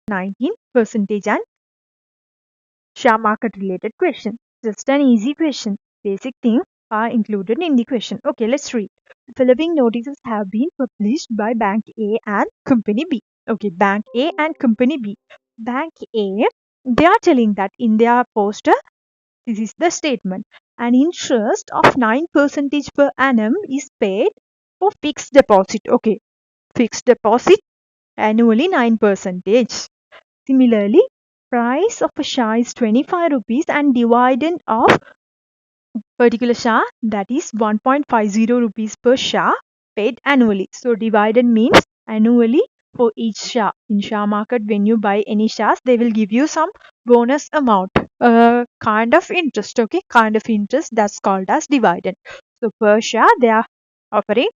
19% and share market related question. Just an easy question. Basic things are included in the question. Okay, let's read. The following notices have been published by Bank A and Company B. Okay, Bank A and Company B. Bank A, they are telling that in their poster, this is the statement. An interest of 9% per annum is paid for fixed deposit. Okay, fixed deposit annually 9%. Similarly, price of a share is 25 rupees and dividend of particular share, that is 1.50 rupees per share, paid annually. So dividend means annually for each share. In share market, when you buy any shares, they will give you some bonus amount, kind of interest. Okay, kind of interest, that's called as dividend. So per share they are offering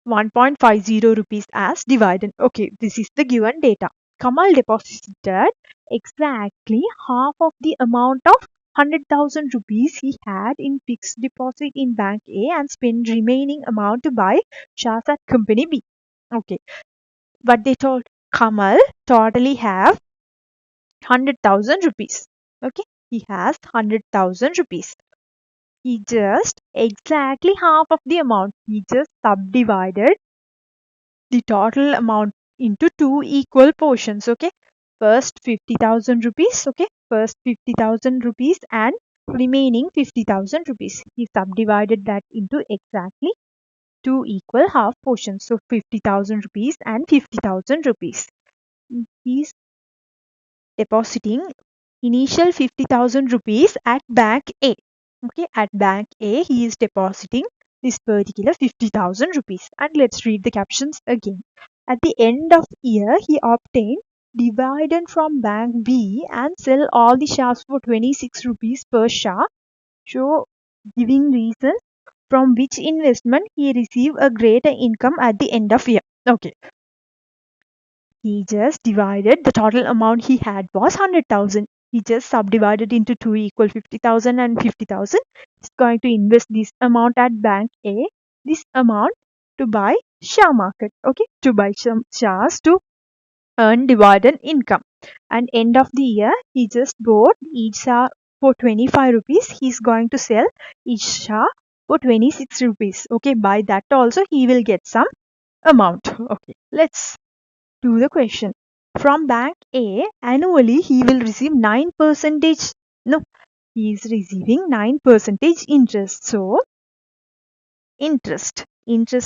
1.50 rupees as dividend. Okay, this is the given data. Kamal deposited exactly half of the amount of 100,000 rupees he had in fixed deposit in Bank A and spent remaining amount to buy shares at Company B. Okay, what they told, Kamal totally have 100,000 rupees. Okay, he has 100,000 rupees. He just exactly half of the amount. He just subdivided the total amount into two equal portions. Okay, first 50,000 rupees. Okay, first 50,000 rupees and remaining 50,000 rupees. He subdivided that into exactly two equal half portions. So 50,000 rupees and 50,000 rupees. He's depositing initial 50,000 rupees at Bank A. Okay, at Bank A, he is depositing this particular 50,000 rupees. And let's read the captions again. At the end of year, he obtained dividend from Bank B and sell all the shares for 26 rupees per share, so giving reasons from which investment he received a greater income at the end of year. Okay, he just divided the total amount he had was 100,000. He just subdivided into two equal 50,000 and 50,000. He's going to invest this amount at Bank A, this amount to buy share market. Okay, to buy some shares to earn dividend income. And end of the year, he just bought each share for 25 rupees. He's going to sell each share for 26 rupees. Okay, by that also he will get some amount. Okay, let's do the question. From Bank A, annually he will receive 9%. No, he is receiving 9% interest. So, interest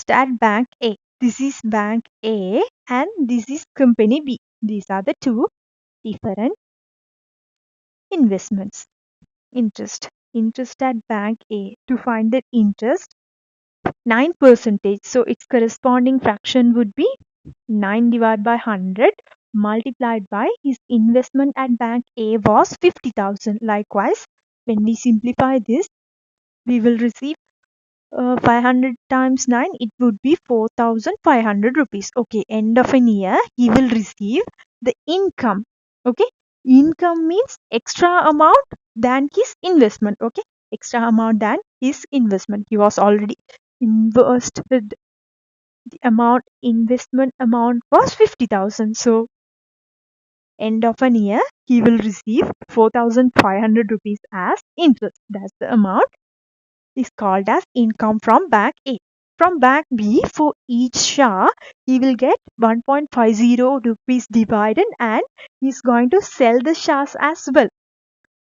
at Bank A. This is Bank A and this is Company B. These are the two different investments. Interest at Bank A. To find the interest, 9%. So, its corresponding fraction would be 9 divided by 100 multiplied by his investment at Bank A was 50,000. Likewise, when we simplify this, we will receive 500 times 9, it would be 4,500 rupees. Okay, end of an year, he will receive the income. Okay, income means extra amount than his investment. Okay, extra amount than his investment. He was already invested, the investment amount was 50,000. So end of an year he will receive 4,500 rupees as interest. That's the amount is called as income from Bank A. From Bank B, for each share he will get 1.50 rupees dividend and he's going to sell the shares as well.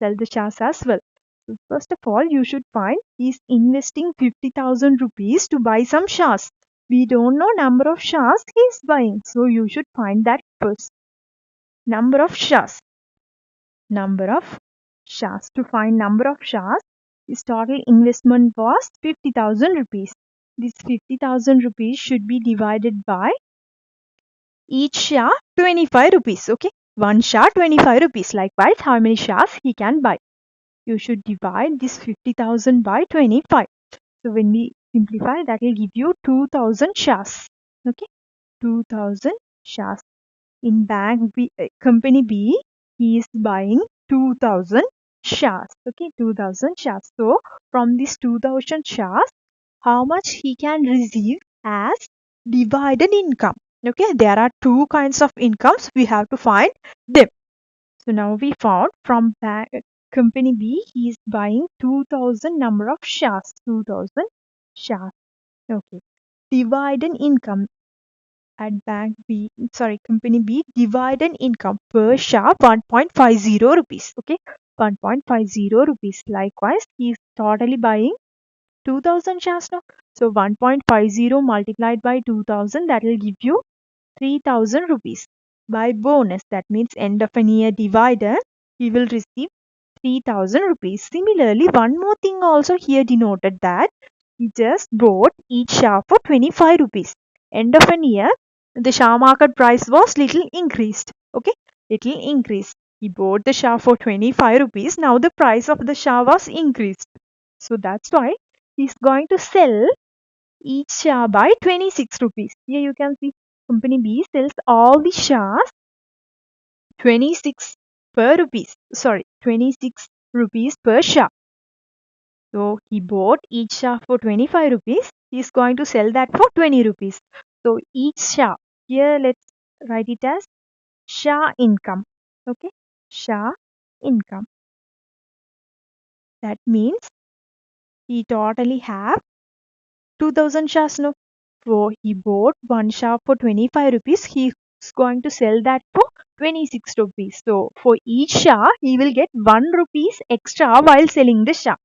So first of all, you should find he's investing 50,000 rupees to buy some shares. We don't know number of shares he's buying, so you should find that first. Number of shares. To find number of shares, his total investment was 50,000 rupees. This 50,000 rupees should be divided by each share 25 rupees. Okay, one share 25 rupees. Likewise, how many shares he can buy? You should divide this 50,000 by 25. So when we simplify, that will give you 2,000 shares. Okay, 2,000 shares. In Company B, he is buying 2,000 shares. Okay, 2,000 shares. So from this 2,000 shares, how much he can receive as dividend income? Okay, there are two kinds of incomes. We have to find them. So now we found from company B, he is buying 2000 number of shares. 2000 shares. Okay. Dividend income at bank B, sorry, company B, dividend income per share 1.50 rupees. Okay. 1.50 rupees. Likewise, he is totally buying 2000 shares now. So 1.50 multiplied by 2000, that will give you 3000 rupees. By bonus, that means end of an year dividend, he will receive 3000 rupees. Similarly, one more thing also here denoted that he just bought each share for 25 rupees. End of an year, the share market price was little increased. Okay, little increased. He bought the share for 25 rupees. Now the price of the share was increased. So that's why he's going to sell each share by 26 rupees. Here you can see company B sells all the shares 26 per rupees. Sorry, 26 rupees per share. So he bought each share for 25 rupees. He is going to sell that for 20 rupees. So each share, here let's write it as share income. Okay, share income. That means he totally have 2000 shares now. So he bought one share for 25 rupees. He is going to sell that for 26 rupees. So for each share, he will get 1 rupees extra while selling the share.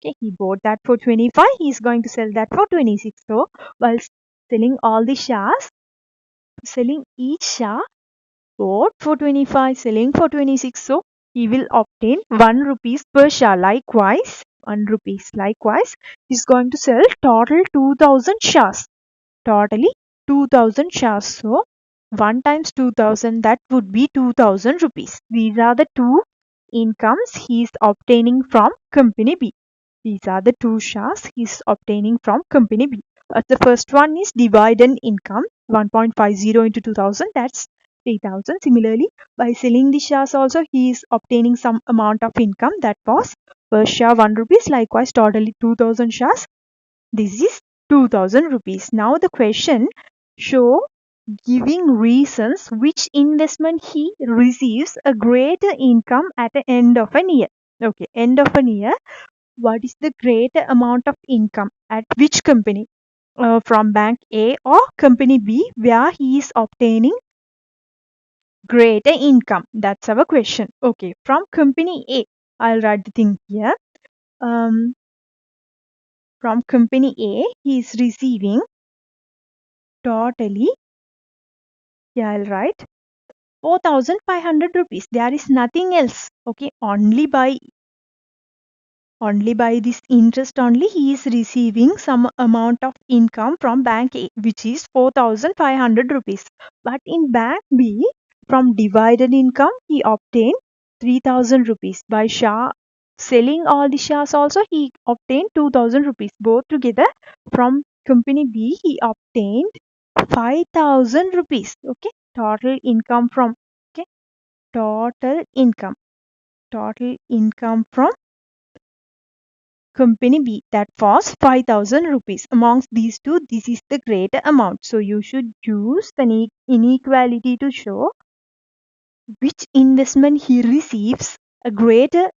Okay, he bought that for 25. He is going to sell that for 26. So while selling all the shares, selling each share, bought for 25, selling for 26. So he will obtain 1 rupees per share. Likewise, 1 rupees. Likewise, he is going to sell total 2000 shares. Totally 2000 shares. So 1 times 2000, that would be 2000 rupees. These are the two incomes he is obtaining from company B. These are the two shares he is obtaining from company B. The first one is dividend income 1.50 into 2000, that's 3000. Similarly, by selling the shares also he is obtaining some amount of income, that was per share 1 rupees. Likewise, totally 2000 shares. This is 2000 rupees. Now the question, show giving reasons which investment he receives a greater income at the end of an year. Okay, end of an year, what is the greater amount of income at which company? From bank A or company B, where he is obtaining greater income? That's our question. Okay, from company A, I'll write the thing here. From company A, he is receiving totally, yeah, I'll write 4500 rupees. There is nothing else. Okay, only by this interest only he is receiving some amount of income from bank A, which is 4500 rupees. But in bank B, from divided income, he obtained 3000 rupees. By selling all the shares also, he obtained 2000 rupees. Both together, from company B, he obtained 5000 rupees. Okay, total income from, okay, total income. Total income from company B, that was 5000 rupees. Amongst these two, this is the greater amount. So you should use the inequality to show which investment he receives a greater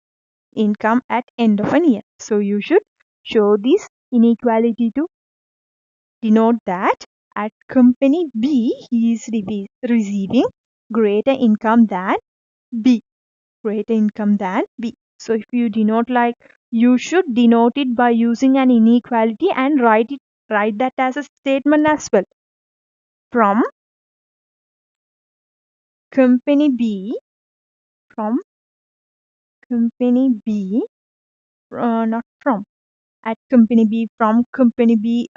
income at end of an year. So you should show this inequality to denote that at company B, he is receiving greater income than B. Greater income than B. So if you denote like, you should denote it by using an inequality and write that as a statement as well. From company B, from company B, not from, at company B, from company B,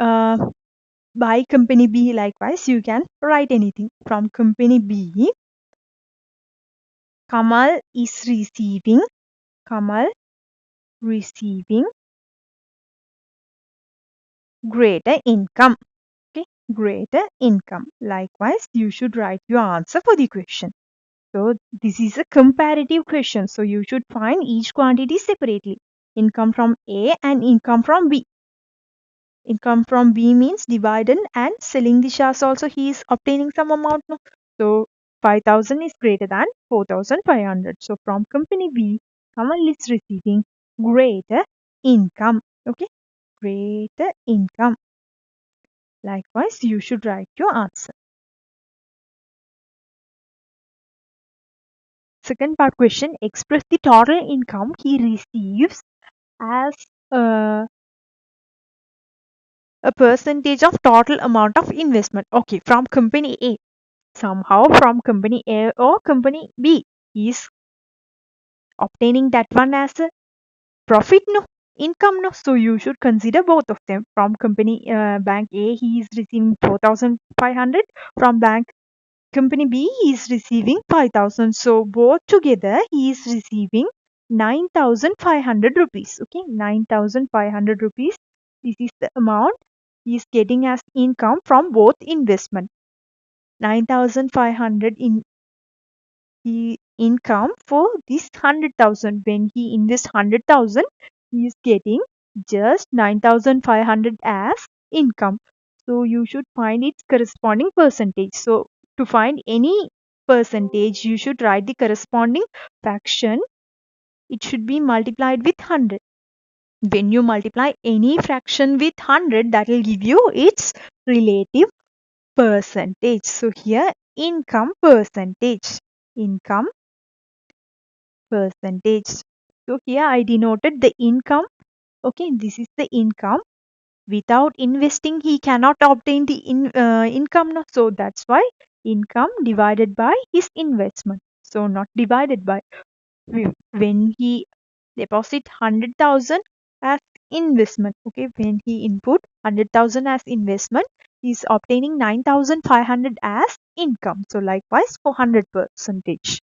by company B. Likewise, you can write anything. From company B, Kamal is receiving greater income. Okay, greater income. Likewise, you should write your answer for the question. So this is a comparative question. So you should find each quantity separately. Income from A and income from B. Income from B means dividend and selling the shares also he is obtaining some amount. No? So 5,000 is greater than 4,500. So from company B, Kamal is receiving greater income. Okay, greater income. Likewise, you should write your answer. Second part question, express the total income he receives as a, a percentage of total amount of investment. Okay, from company A. Somehow from company A or company B, he is obtaining that one as a profit, no? Income, no? So you should consider both of them. From company bank A, he is receiving 4,500. From bank company B, he is receiving 5,000. So both together, he is receiving 9,500 rupees. Okay, 9,500 rupees. This is the amount he is getting as income from both investment. 9,500 in he income for this 100,000. When he invests 100,000, he is getting just 9,500 as income. So you should find its corresponding percentage. So to find any percentage, you should write the corresponding fraction. It should be multiplied with 100. When you multiply any fraction with 100, that will give you its relative percentage. So here income percentage. Income percentage. So here I denoted the income. Okay, this is the income. Without investing, he cannot obtain the income. No? So that's why income divided by his investment. So not divided by. When he deposit 100,000 as investment. Okay, when he input 100,000 as investment, he is obtaining 9,500 as income. So likewise for 100 percentage.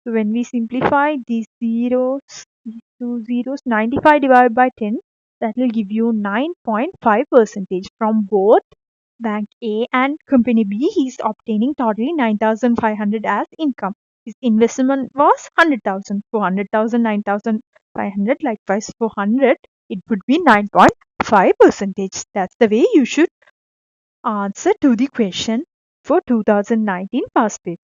So when we simplify these zeros, these two zeros, 95 divided by 10, that will give you 9.5 percentage from both bank A and company B. He is obtaining totally 9,500 as income. His investment was 100,000. For 100,000, 9,500. Likewise for 100, it would be 9.5 percentage. That's the way you should answer to the question for 2019 past paper.